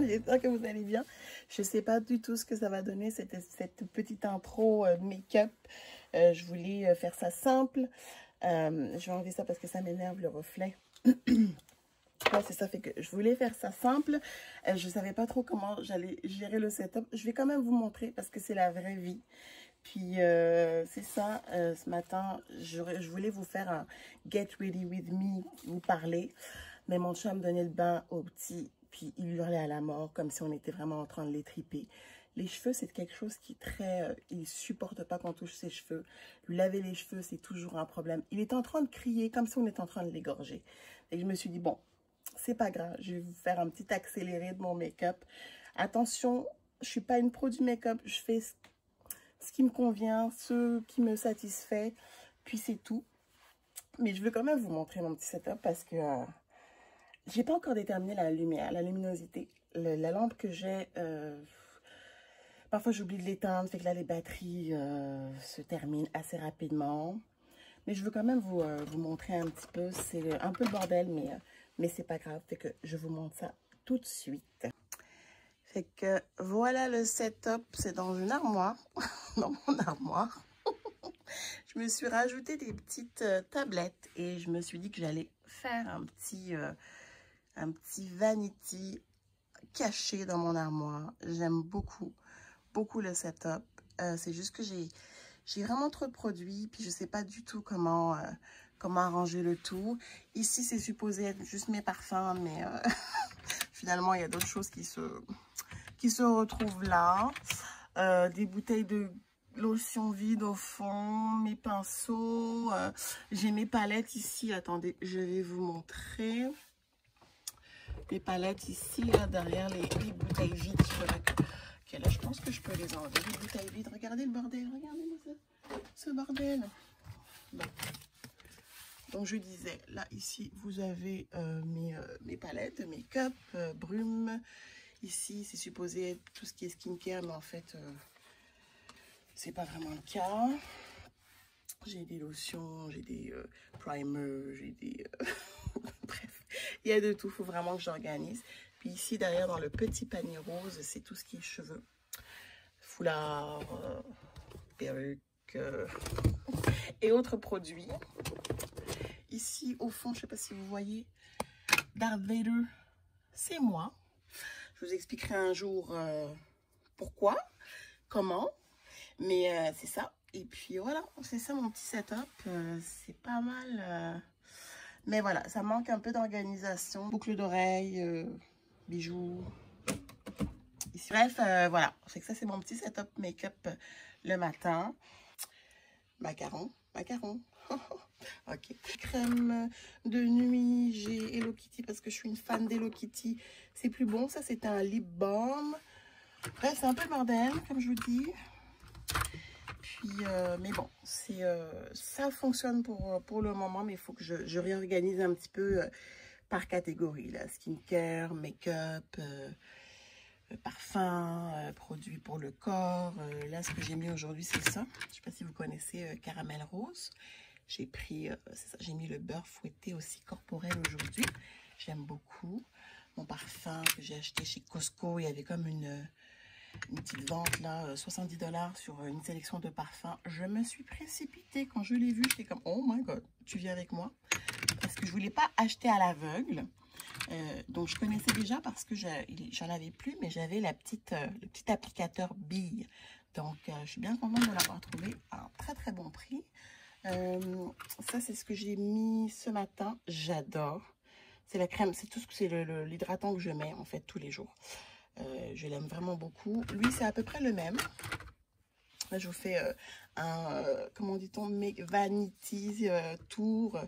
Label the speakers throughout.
Speaker 1: J'espère que vous allez bien. Je ne sais pas du tout ce que ça va donner, cette petite intro make-up. Je voulais faire ça simple. Je vais enlever ça parce que ça m'énerve le reflet. Ouais, c'est ça, fait que je voulais faire ça simple. Je ne savais pas trop comment j'allais gérer le setup. Je vais quand même vous montrer parce que c'est la vraie vie. Puis c'est ça, ce matin, je voulais vous faire un Get Ready With Me, vous parler. Mais mon chat me donnait le bain au petit, puis il hurlait à la mort, comme si on était vraiment en train de les triper. Les cheveux, c'est quelque chose qui est très... il ne supporte pas qu'on touche ses cheveux. Lui laver les cheveux, c'est toujours un problème. Il est en train de crier, comme si on était en train de l'égorger. Et je me suis dit, bon, c'est pas grave, je vais vous faire un petit accéléré de mon make-up. Attention, je ne suis pas une pro du make-up, je fais ce qui me convient, ce qui me satisfait, puis c'est tout. Mais je veux quand même vous montrer mon petit setup parce que j'ai pas encore déterminé la lumière, la luminosité. La lampe que j'ai, parfois j'oublie de l'éteindre, fait que là les batteries se terminent assez rapidement. Mais je veux quand même vous montrer un petit peu, c'est un peu le bordel, mais c'est pas grave, fait que je vous montre ça tout de suite. Fait que voilà le setup, c'est dans une armoire, dans mon armoire. Je me suis rajouté des petites tablettes et je me suis dit que j'allais faire un petit vanity caché dans mon armoire. J'aime beaucoup, beaucoup le setup. C'est juste que j'ai vraiment trop de produits, puis je sais pas du tout comment arranger le tout. Ici, c'est supposé être juste mes parfums, mais finalement, il y a d'autres choses qui se retrouvent là. Des bouteilles de lotion vide au fond, mes pinceaux. J'ai mes palettes ici. Attendez, je vais vous montrer. Mes palettes ici, là, derrière les bouteilles vides. Ok, là, je pense que je peux les enlever. Les bouteilles vides. Regardez le bordel. Regardez-moi ce bordel. Bon. Donc, je disais, là, ici, vous avez mes palettes de make-up, brume. Ici, c'est supposé être tout ce qui est skincare, mais en fait, c'est pas vraiment le cas. J'ai des lotions, j'ai des primers, j'ai des... Bref, il y a de tout, il faut vraiment que j'organise. Puis ici, derrière, dans le petit panier rose, c'est tout ce qui est cheveux. Foulard, perruque et autres produits. Ici, au fond, je ne sais pas si vous voyez, Darth Vader, c'est moi. Je vous expliquerai un jour pourquoi, comment, mais c'est ça. Et puis voilà, c'est ça mon petit setup. C'est pas mal. Mais voilà, ça manque un peu d'organisation. Boucle d'oreilles, bijoux. Ici. Bref, voilà. C'est que ça, c'est mon petit setup make-up le matin. Macaron. Ok. Crème de nuit, j'ai Hello Kitty parce que je suis une fan d'Hello Kitty. C'est plus bon. Ça, c'est un lip balm. Bref, c'est un peu le bordel, comme je vous dis. Puis, mais bon, ça fonctionne pour le moment, mais il faut que je réorganise un petit peu par catégorie. Là. Skincare, make-up, parfum, produits pour le corps. Là, ce que j'ai mis aujourd'hui, c'est ça. Je ne sais pas si vous connaissez Caramel Rose. J'ai pris, c'est ça, j'ai mis le beurre fouetté aussi corporel aujourd'hui. J'aime beaucoup. Mon parfum que j'ai acheté chez Costco, il y avait comme une petite vente là, 70 $ sur une sélection de parfums. Je me suis précipitée quand je l'ai vu. J'étais comme, oh my god, tu viens avec moi. Parce que je voulais pas acheter à l'aveugle. Donc je connaissais déjà parce que j'en avais plus, mais j'avais le petit applicateur bille. Donc je suis bien contente de l'avoir trouvé à un très très bon prix. Ça c'est ce que j'ai mis ce matin. J'adore. C'est la crème, c'est tout ce que c'est l'hydratant que je mets en fait tous les jours. Je l'aime vraiment beaucoup. Lui, c'est à peu près le même. Là, je vous fais comment dit-on, Vanity Tour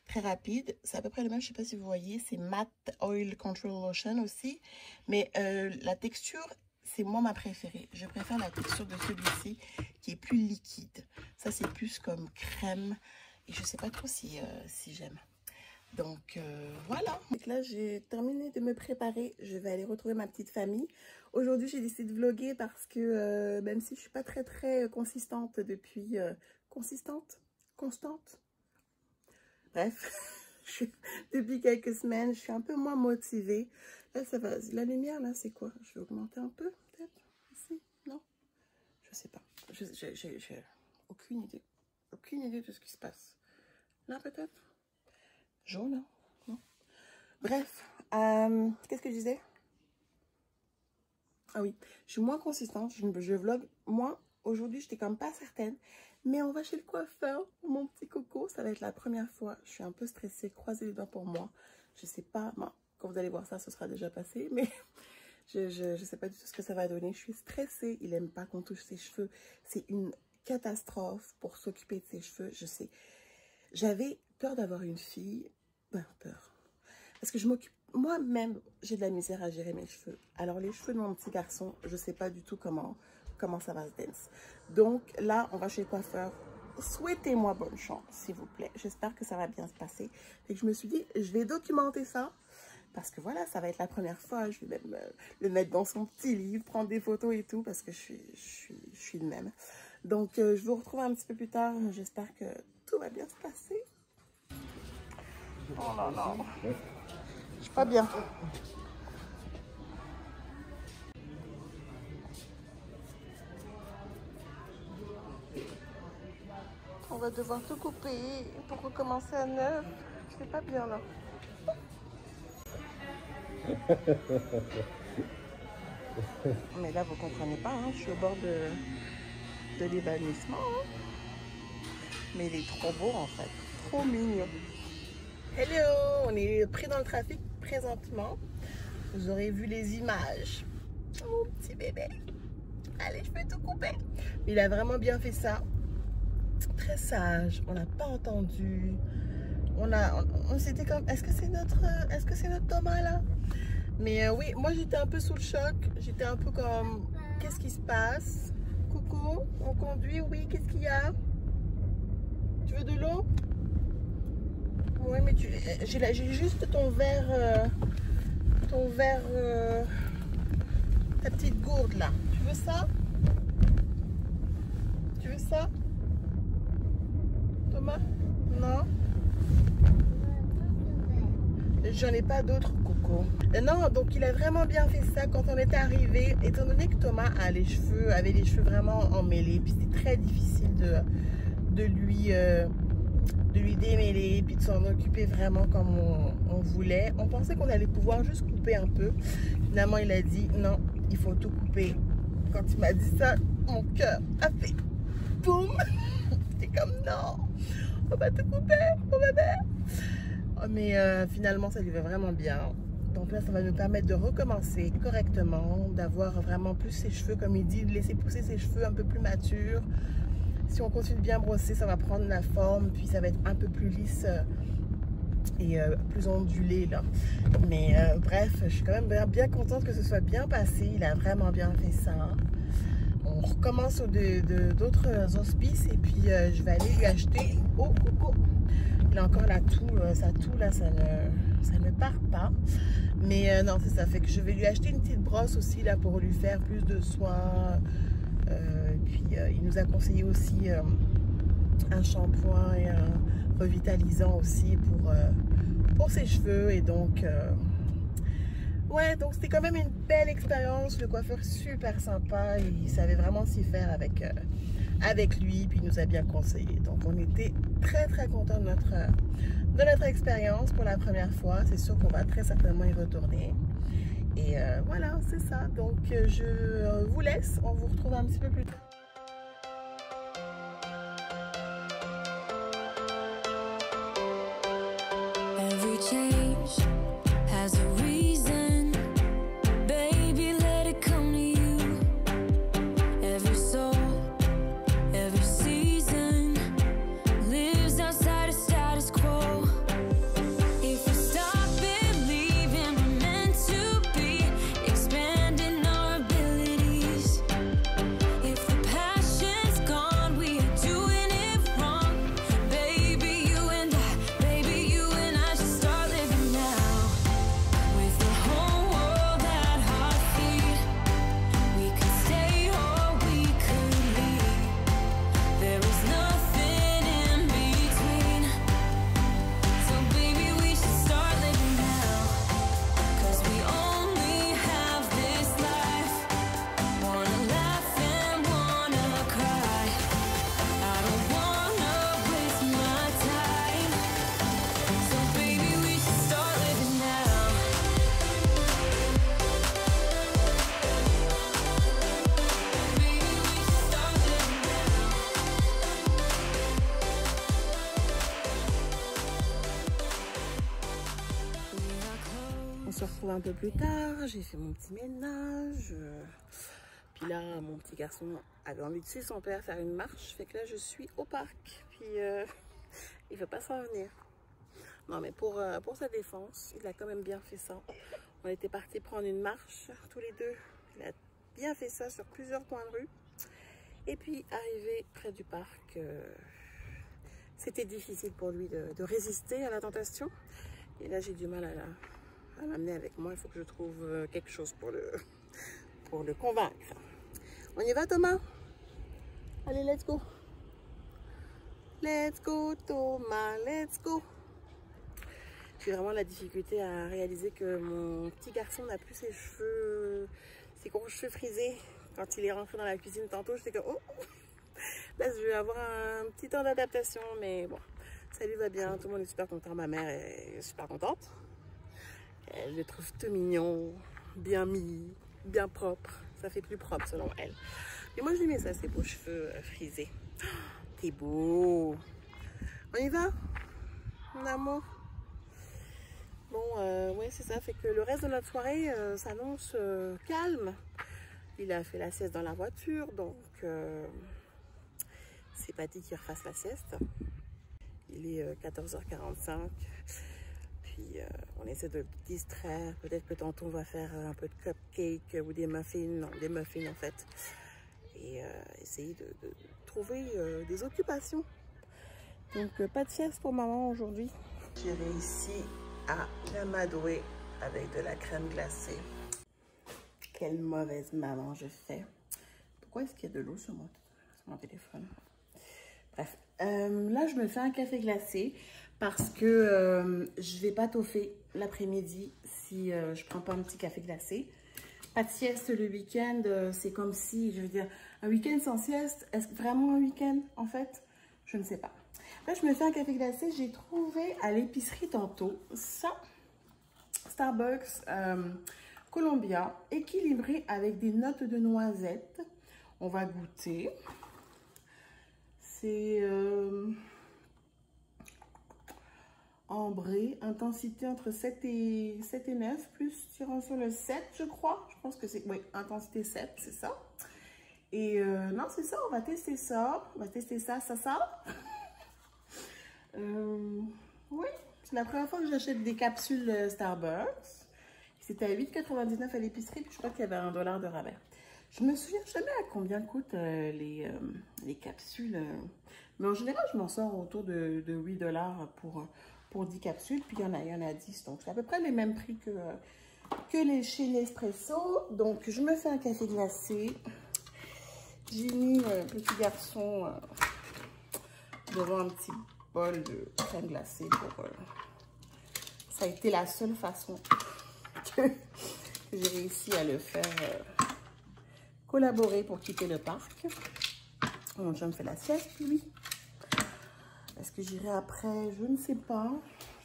Speaker 1: très rapide. C'est à peu près le même. Je ne sais pas si vous voyez. C'est Matte Oil Control Lotion aussi. Mais la texture, c'est moi ma préférée. Je préfère la texture de celui-ci qui est plus liquide. Ça, c'est plus comme crème. Et je ne sais pas trop si j'aime. Donc voilà. Donc là, j'ai terminé de me préparer. Je vais aller retrouver ma petite famille. Aujourd'hui, j'ai décidé de vlogger parce que même si je suis pas très consistante depuis... constante? Bref, Depuis quelques semaines, je suis un peu moins motivée. Là, ça va. La lumière, là, c'est quoi? Je vais augmenter un peu, peut-être? Ici? Non? Je sais pas. J'ai aucune idée. Aucune idée de ce qui se passe. Là, peut-être? Jaune, hein? Non? Bref, qu'est-ce que je disais? Ah oui, je suis moins consistante, je vlog moins. Aujourd'hui, j'étais quand même pas certaine. Mais on va chez le coiffeur, mon petit coco. Ça va être la première fois. Je suis un peu stressée. Croisez les doigts pour moi. Je sais pas. Bon, quand vous allez voir ça, ce sera déjà passé. Mais je sais pas du tout ce que ça va donner. Je suis stressée. Il aime pas qu'on touche ses cheveux. C'est une catastrophe pour s'occuper de ses cheveux. Je sais. J'avais peur d'avoir une fille. Ben, peur. Parce que je m'occupe. Moi-même, j'ai de la misère à gérer mes cheveux. Alors, les cheveux de mon petit garçon, je sais pas du tout comment ça va se dance. Donc là, on va chez le coiffeur. Souhaitez-moi bonne chance, s'il vous plaît. J'espère que ça va bien se passer. Et je me suis dit, je vais documenter ça. Parce que voilà, ça va être la première fois. Je vais même le mettre dans son petit livre, prendre des photos et tout. Parce que je suis de même. Donc, je vous retrouve un petit peu plus tard. J'espère que tout va bien se passer. Oh là là. Je suis pas bien. On va devoir tout couper pour recommencer à neuf. Je suis pas bien là. Mais là, vous comprenez pas, hein, je suis au bord de l'évanouissement. Hein. Mais il est trop beau en fait, trop mignon. Hello, on est pris dans le trafic présentement. Vous aurez vu les images. Mon petit bébé. Allez, je peux tout couper. Il a vraiment bien fait ça. Très sage, on n'a pas entendu. On s'était comme, est-ce que c'est notre Thomas là? Mais oui, moi j'étais un peu sous le choc. J'étais un peu comme, qu'est-ce qui se passe? Coucou, on conduit, oui, qu'est-ce qu'il y a? Tu veux de l'eau? Oui, mais j'ai juste ton verre, ta petite gourde là. Tu veux ça? Tu veux ça? Thomas? Non? J'en ai pas d'autres, Coco. Non, donc il a vraiment bien fait ça quand on était arrivé. Étant donné que Thomas avait les cheveux vraiment emmêlés, puis c'était très difficile de lui démêler, puis de s'en occuper vraiment comme on voulait. On pensait qu'on allait pouvoir juste couper un peu. Finalement, il a dit non, il faut tout couper. Quand il m'a dit ça, mon cœur a fait boum. J'étais comme non, on va tout couper, mon bébé. Mais finalement, ça lui va vraiment bien. Donc là, ça va nous permettre de recommencer correctement, d'avoir vraiment plus ses cheveux, comme il dit, de laisser pousser ses cheveux un peu plus matures. Si on continue de bien brosser, ça va prendre la forme, puis ça va être un peu plus lisse et plus ondulé là. Mais bref, je suis quand même bien contente que ce soit bien passé. Il a vraiment bien fait ça. On recommence d'autres auspices et puis je vais aller lui acheter. Oh, coucou! Il a encore la toux, sa toux là, ça ne part pas. Mais non, c'est ça. Fait que je vais lui acheter une petite brosse aussi là pour lui faire plus de soins. Puis il nous a conseillé aussi un shampoing et un revitalisant aussi pour ses cheveux. Et donc, ouais, donc c'était quand même une belle expérience. Le coiffeur super sympa. Il savait vraiment s'y faire avec lui. Puis il nous a bien conseillé. Donc on était très très contents de notre expérience pour la première fois. C'est sûr qu'on va très certainement y retourner. Et voilà, c'est ça. Donc, je vous laisse. On vous retrouve un petit peu plus tard.
Speaker 2: Every change has a reason. Baby, let it come to you. Every soul, every season lives outside of status quo. If we stop believing we're meant to be, expanding our abilities. If the passion's gone, we are doing it wrong. Baby, you and I should start living now. With
Speaker 1: retrouve un peu plus tard. J'ai fait mon petit ménage. Puis là, mon petit garçon avait envie de suivre son père faire une marche. Fait que là, je suis au parc. Puis il ne veut pas s'en venir. Non, mais pour sa défense, il a quand même bien fait ça. On était partis prendre une marche tous les deux. Il a bien fait ça sur plusieurs coins de rue. Et puis, arrivé près du parc, c'était difficile pour lui de résister à la tentation. Et là, j'ai du mal à l'amener avec moi. Il faut que je trouve quelque chose pour le convaincre. On y va, Thomas? Allez, let's go. Let's go, Thomas, let's go. J'ai vraiment la difficulté à réaliser que mon petit garçon n'a plus ses gros cheveux frisés. Quand il est rentré dans la cuisine tantôt, j'étais comme, oh, là, je vais avoir un petit temps d'adaptation, mais bon, ça lui va bien. Tout le monde est super content. Ma mère est super contente. Elle le trouve tout mignon, bien mis, bien propre. Ça fait plus propre selon elle. Mais moi, j'aimais ça, ces beaux cheveux frisés. Oh, t'es beau. On y va, mon amour? Bon, ouais, c'est ça. Fait que le reste de notre soirée s'annonce calme. Il a fait la sieste dans la voiture, donc c'est pas dit qu'il refasse la sieste. Il est 14h45. Puis on essaie de le distraire. Peut-être que tantôt on va faire un peu de cupcake ou des muffins. Non, des muffins en fait. Et essayer de trouver des occupations. Donc pas de sieste pour maman aujourd'hui. J'ai réussi à l'amadouer avec de la crème glacée. Quelle mauvaise maman je fais. Pourquoi est-ce qu'il y a de l'eau sur mon téléphone? Bref, là je me fais un café glacé parce que je vais pas toffer l'après-midi si je prends pas un petit café glacé. Pas de sieste le week-end, c'est comme si, je veux dire, un week-end sans sieste, est-ce vraiment un week-end en fait? Je ne sais pas. Là je me fais un café glacé, j'ai trouvé à l'épicerie tantôt ça, Starbucks Columbia, équilibré avec des notes de noisettes. On va goûter. C'est ambré, intensité entre 7 et 9, plus tirant sur le 7, je crois. Je pense que c'est, oui, intensité 7, c'est ça. Et non, c'est ça, on va tester ça. On va tester ça. Oui, c'est la première fois que j'achète des capsules Starbucks. C'était à 8,99 à l'épicerie, puis je crois qu'il y avait $1 de rabais. Je me souviens jamais à combien coûtent les capsules. Mais en général, je m'en sors autour de $8 pour 10 capsules. Puis il y en a 10. Donc c'est à peu près les mêmes prix que chez Nespresso. Donc je me fais un café glacé. J'ai mis petit garçon devant un petit bol de crème glacée. Ça a été la seule façon que j'ai réussi à le faire collaborer pour quitter le parc. Mon chum fait la sieste, lui. Est-ce que j'irai après? Je ne sais pas.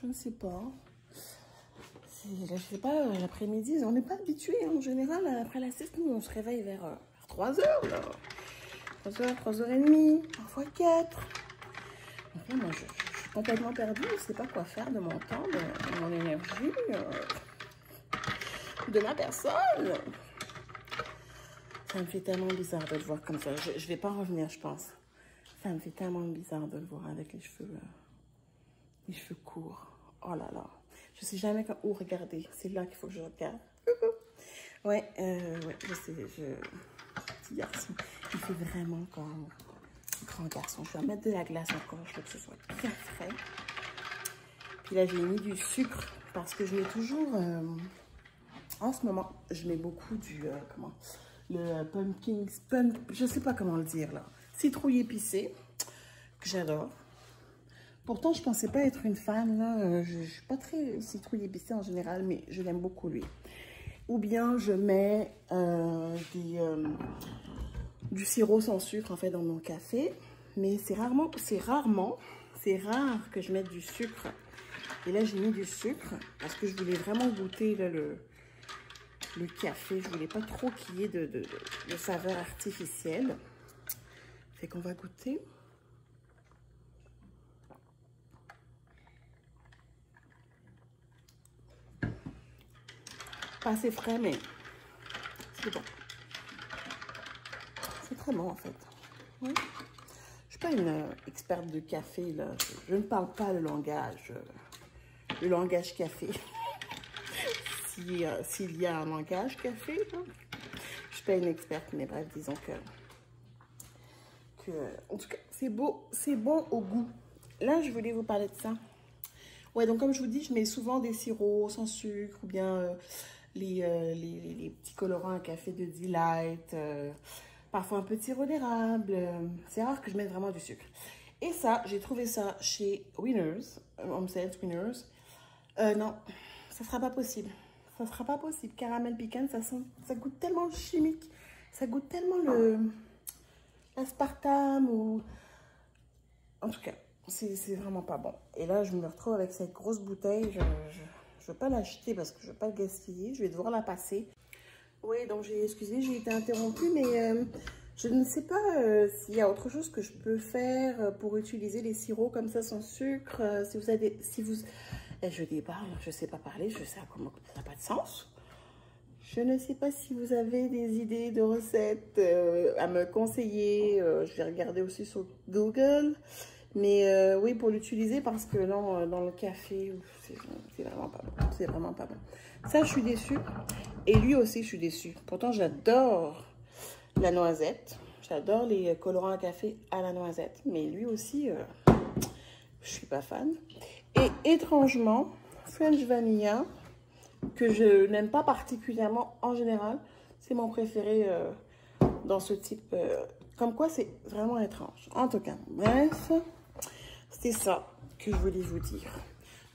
Speaker 1: Je ne sais pas. Je sais pas, l'après-midi, on n'est pas habitué. En général, après la sieste, nous, on se réveille vers 3 h. 3 h, 3h30, parfois 4. Donc, moi, je suis complètement perdue. Je ne sais pas quoi faire de mon temps, de mon énergie, de ma personne. Ça me fait tellement bizarre de le voir comme ça. Je vais pas revenir, je pense. Ça me fait tellement bizarre de le voir avec les cheveux courts. Oh là là. Je sais jamais où regarder. C'est là qu'il faut que je regarde. Ouais, je sais. Petit garçon. Il fait vraiment comme grand garçon. Je vais mettre de la glace encore. Je veux que ce soit bien frais. Puis là, j'ai mis du sucre parce que je mets toujours... en ce moment, je mets beaucoup du... le pumpkin, je sais pas comment le dire là, citrouille épicée, que j'adore. Pourtant, je pensais pas être une fan, là. Je suis pas très citrouille épicée en général, mais je l'aime beaucoup lui. Ou bien je mets du sirop sans sucre en fait dans mon café, mais c'est rare que je mette du sucre. Et là, j'ai mis du sucre parce que je voulais vraiment goûter là, le café. Je voulais pas trop qu'il y ait de saveur artificielle. Fait qu'on va goûter. Pas assez frais, mais c'est bon. C'est très bon, en fait. Oui. Je ne suis pas une experte de café, là. Je ne parle pas le langage café. S'il y a un langage café, là. Je ne suis pas une experte, mais bref, disons que en tout cas, c'est beau, c'est bon au goût. Là, je voulais vous parler de ça. Ouais, donc comme je vous dis, je mets souvent des sirops sans sucre ou bien les petits colorants à café de Delight, parfois un peu de sirop d'érable. C'est rare que je mette vraiment du sucre. Et ça, j'ai trouvé ça chez Winners, Home Sales Winners. Non, ça sera pas possible. Ça sera pas possible. Caramel pecan, ça goûte tellement chimique. Ça goûte tellement l'aspartame ou... En tout cas, c'est vraiment pas bon. Et là, je me retrouve avec cette grosse bouteille. Je ne veux pas l'acheter parce que je ne veux pas le gaspiller. Je vais devoir la passer. Oui, donc excusez, j'ai été interrompue, mais je ne sais pas s'il y a autre chose que je peux faire pour utiliser les sirops comme ça sans sucre. Si vous avez... je débarque, je ne sais pas parler, je sais comment ça n'a pas de sens. Je ne sais pas si vous avez des idées de recettes à me conseiller. Je vais regarder aussi sur Google. Mais oui, pour l'utiliser, parce que non, dans le café, c'est vraiment pas bon. C'est vraiment pas bon. Ça, je suis déçue. Et lui aussi, je suis déçue. Pourtant, j'adore la noisette. J'adore les colorants à café à la noisette. Mais lui aussi, je suis pas fan. Et étrangement, French Vanilla, que je n'aime pas particulièrement en général, c'est mon préféré dans ce type. Comme quoi, c'est vraiment étrange. En tout cas, bref, c'était ça que je voulais vous dire.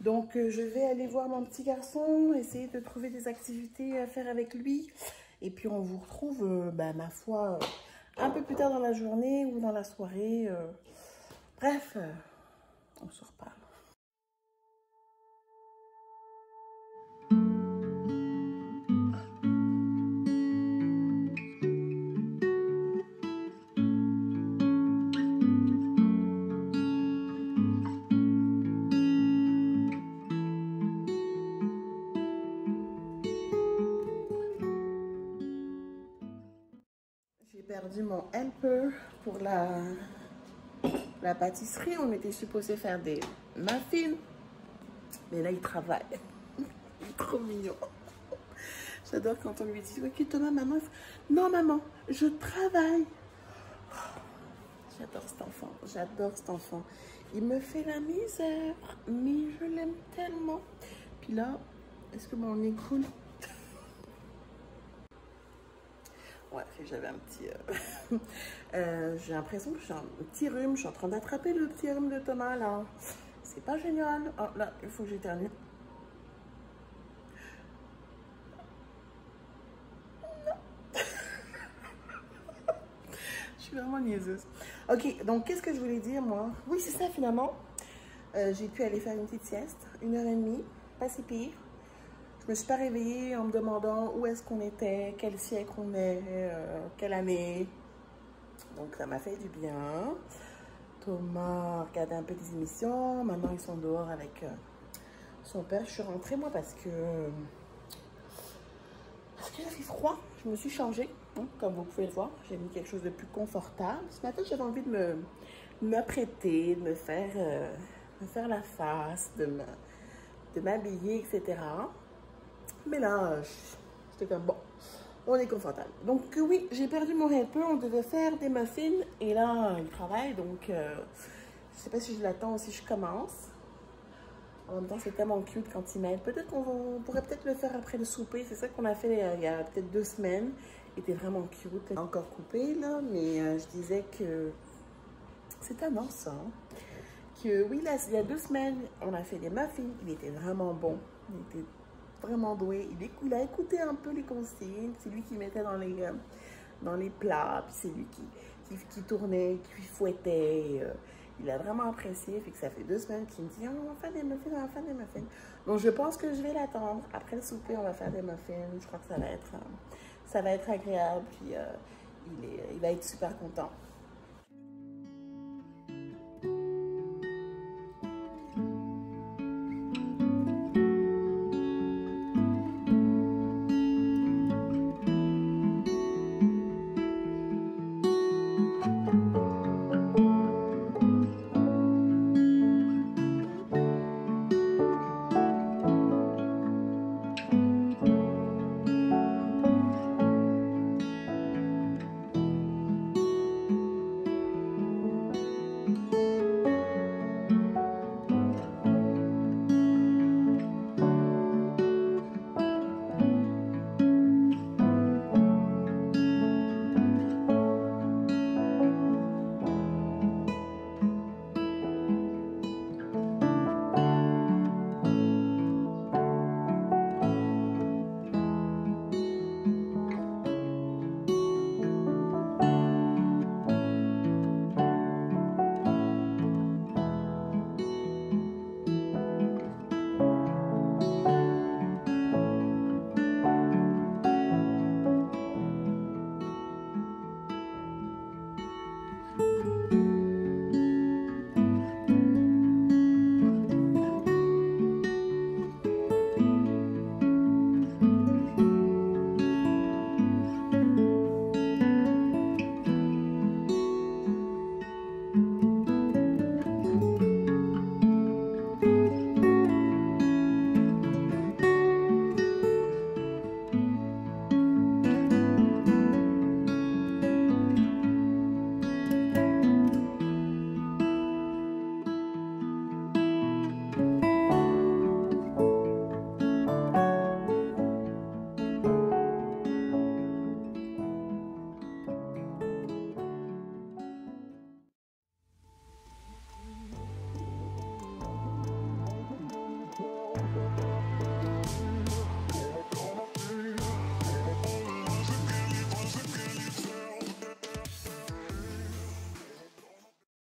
Speaker 1: Donc, je vais aller voir mon petit garçon, essayer de trouver des activités à faire avec lui. Et puis, on vous retrouve, ma foi, un peu plus tard dans la journée ou dans la soirée. Bref, on se reparle. J'ai perdu mon helper pour la pâtisserie. On était supposé faire des muffins. Mais là, il travaille. Il est trop mignon. J'adore quand on lui dit, ok Thomas, maman. Non maman, je travaille. J'adore cet enfant. J'adore cet enfant. Il me fait la misère. Mais je l'aime tellement. Puis là, est-ce que mon nez coule? Ouais, j'avais un petit... j'ai l'impression que j'ai un petit rhume. Je suis en train d'attraper le petit rhume de Thomas, là. C'est pas génial. Oh, là, il faut que j'éternue. Je suis vraiment niaiseuse. Ok, donc qu'est-ce que je voulais dire, moi? Oui, c'est ça, finalement. J'ai pu aller faire une petite sieste. 1h30, pas si pire. Je me suis pas réveillée en me demandant où est-ce qu'on était, quel siècle on est, quelle année. Donc ça m'a fait du bien. Thomas regardait un peu des émissions. Maintenant ils sont dehors avec son père. Je suis rentrée moi parce qu'il a fait froid. Je me suis changée, hein, comme vous pouvez le voir. J'ai mis quelque chose de plus confortable. Ce matin j'avais envie de m'apprêter, de me faire la face, de m'habiller, etc. Mais là, j'étais comme, bon, on est confortable. Donc oui, j'ai perdu mon helper, on devait faire des muffins. Et là, il travaille, donc je sais pas si je l'attends ou si je commence. En même temps, c'est tellement cute quand il m'aide. Peut-être qu'on pourrait peut-être le faire après le souper. C'est ça qu'on a fait il y a peut-être 2 semaines. Il était vraiment cute. Encore coupé, là, mais je disais que c'est tellement ça. Hein, que oui, là, il y a 2 semaines, on a fait des muffins. Il était vraiment bon. Il était vraiment doué. Il a écouté un peu les consignes. C'est lui qui mettait dans les plats. Puis c'est lui qui tournait, qui fouettait. Il a vraiment apprécié. Fait que ça fait 2 semaines qu'il me dit, on va faire des muffins, on va faire des muffins. Donc je pense que je vais l'attendre. Après le souper, on va faire des muffins. Je crois que ça va être agréable. Puis il va être super content.